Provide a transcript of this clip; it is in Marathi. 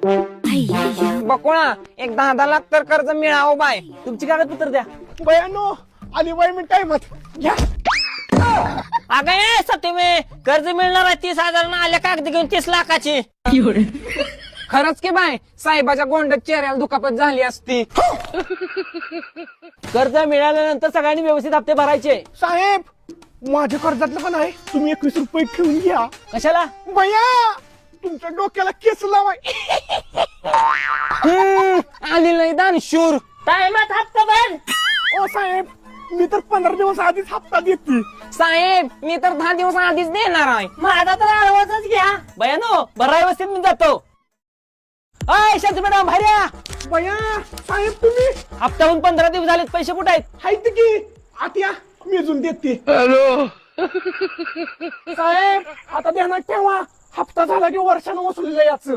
बकुळा एक 10 लाख तर कर्ज मिळावं बाय. तुमची कागदपत्र द्या. बयानो आली बाय मी टाइमात घ्या. अगं ए सत्यमे कर्ज मिळणार आहे 30,000 ना आल्या कागद घेऊन 30 लाखाची. खरंच की बाय साहेबाच्या गोंड्यात चेहऱ्याला दुखापत झाली असती. कर्ज मिळाल्यानंतर सगळ्यांनी व्यवस्थित हप्ते भरायचे. साहेब माझ्या कर्जातलं पण आहे, तुम्ही 21 रुपये ठेवून घ्या. कशाला? बया तुमच्या डोक्याला केस लावाय. आली नाही दानशूर. टायमात हप्ता भर. ओ साहेब मी तर 15 दिवस आधीच हप्ता देते. साहेब मी तर 10 दिवस आधीच देणार आहे. माझा तर आवाजच घ्या. बयानो भरा व्यवस्थित मी जातो. अय शांती मॅडम बाहेर या. बया साहेब तुम्ही हप्त्याहून 15 दिवस झालेत, पैसे कुठे आहेत? हायत की आत्या मी अजून देते. हॅलो साहेब आता ध्यानात ठेवा, हप्ता झाला की वर्षानं वसुलीला याच.